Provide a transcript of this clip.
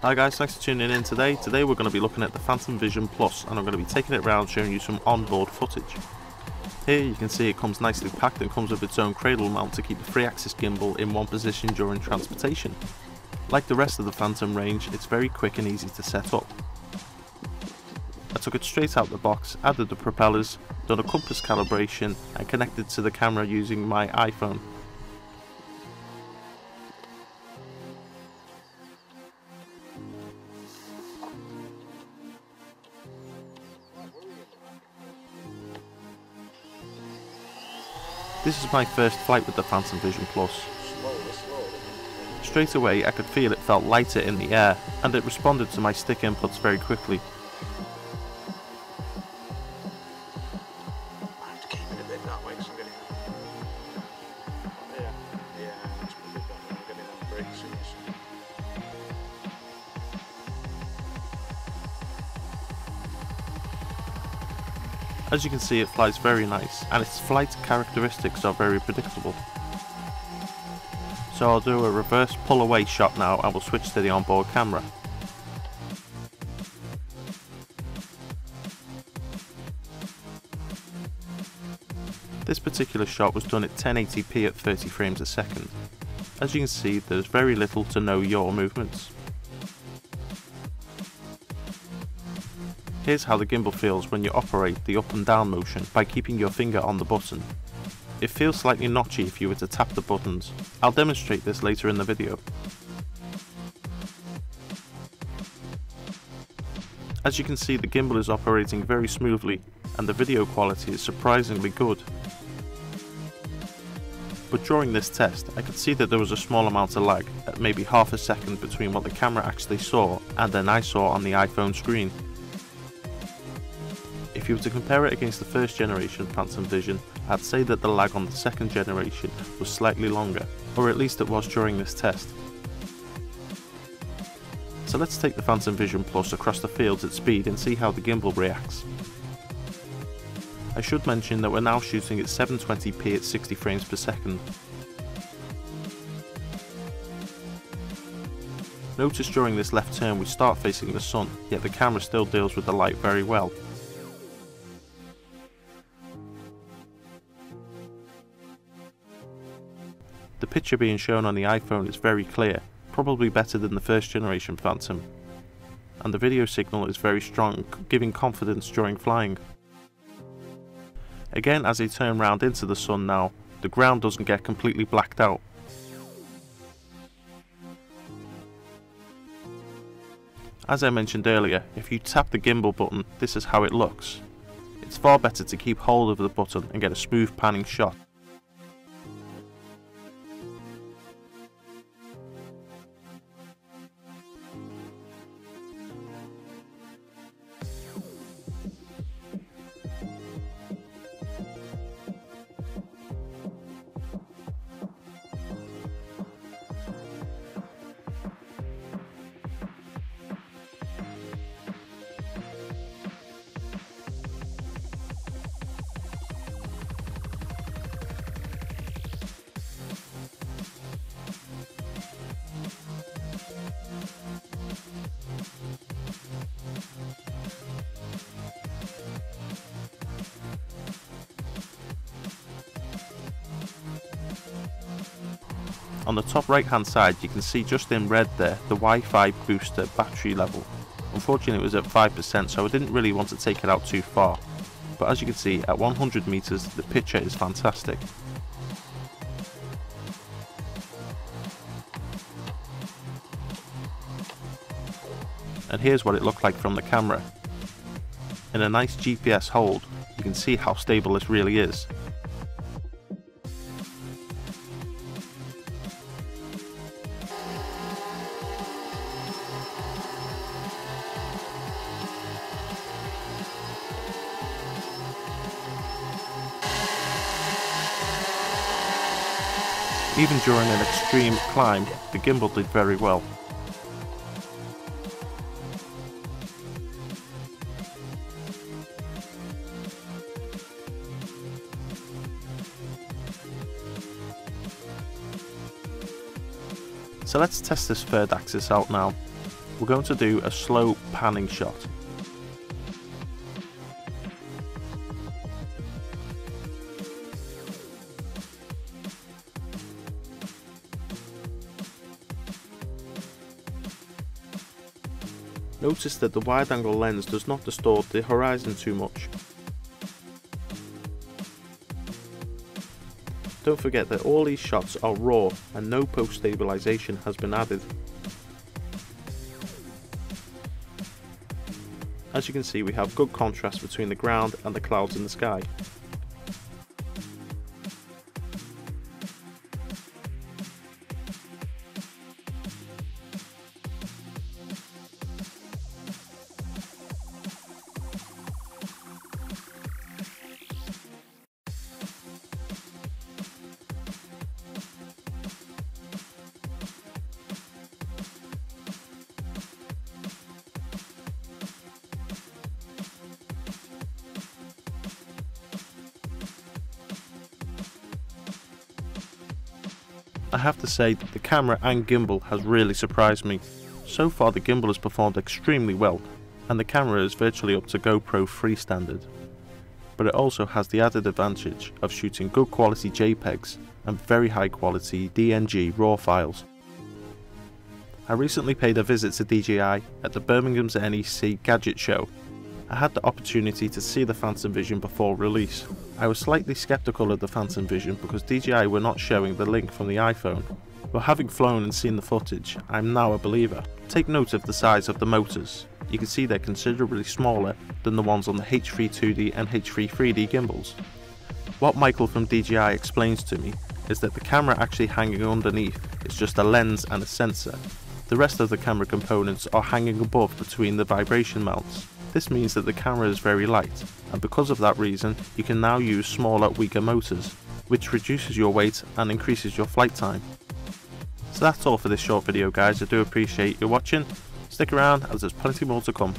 Hi guys, thanks for tuning in today. Today we're going to be looking at the Phantom Vision Plus, and I'm going to be taking it around showing you some onboard footage. Here you can see it comes nicely packed and comes with its own cradle mount to keep the 3-axis gimbal in one position during transportation. Like the rest of the Phantom range, it's very quick and easy to set up. I took it straight out the box, added the propellers, done a compass calibration and connected to the camera using my iPhone. This is my first flight with the Phantom Vision Plus. Straight away I could feel it felt lighter in the air, and it responded to my stick inputs very quickly. As you can see, it flies very nice, and its flight characteristics are very predictable. So I'll do a reverse pull away shot now and we'll switch to the onboard camera. This particular shot was done at 1080p at 30 frames a second. As you can see, there's very little to no yaw movements. Here's how the gimbal feels when you operate the up and down motion by keeping your finger on the button. It feels slightly notchy if you were to tap the buttons. I'll demonstrate this later in the video. As you can see, the gimbal is operating very smoothly and the video quality is surprisingly good. But during this test, I could see that there was a small amount of lag, at maybe half a second between what the camera actually saw and then I saw on the iPhone screen. If you were to compare it against the first generation Phantom Vision, I'd say that the lag on the second generation was slightly longer, or at least it was during this test. So let's take the Phantom Vision Plus across the fields at speed and see how the gimbal reacts. I should mention that we're now shooting at 720p at 60 frames per second. Notice during this left turn we start facing the sun, yet the camera still deals with the light very well. The picture being shown on the iPhone is very clear, probably better than the first generation Phantom, and the video signal is very strong, giving confidence during flying. Again, as I turn round into the sun now, the ground doesn't get completely blacked out. As I mentioned earlier, if you tap the gimbal button, this is how it looks. It's far better to keep hold of the button and get a smooth panning shot. On the top right hand side you can see just in red there the Wi-Fi booster battery level. Unfortunately it was at 5%, so I didn't really want to take it out too far, but as you can see at 100 meters the picture is fantastic. And here's what it looked like from the camera. In a nice GPS hold, you can see how stable this really is. Even during an extreme climb, the gimbal did very well. So let's test this third axis out now. we're going to do a slow panning shot. Notice that the wide angle lens does not distort the horizon too much. Don't forget that all these shots are raw and no post stabilization has been added. As you can see, we have good contrast between the ground and the clouds in the sky. I have to say that the camera and gimbal has really surprised me. So far the gimbal has performed extremely well, and the camera is virtually up to GoPro 3 standard. But it also has the added advantage of shooting good quality JPEGs and very high quality DNG RAW files. I recently paid a visit to DJI at the Birmingham's NEC Gadget Show. I had the opportunity to see the Phantom Vision before release. I was slightly skeptical of the Phantom Vision because DJI were not showing the link from the iPhone, but having flown and seen the footage, I'm now a believer. Take note of the size of the motors. You can see they're considerably smaller than the ones on the H3 2D and H3 3D gimbals. What Michael from DJI explains to me is that the camera actually hanging underneath is just a lens and a sensor. The rest of the camera components are hanging above between the vibration mounts. This means that the camera is very light, and because of that reason you can now use smaller, weaker motors, which reduces your weight and increases your flight time. So that's all for this short video guys. I do appreciate you watching. Stick around as there's plenty more to come.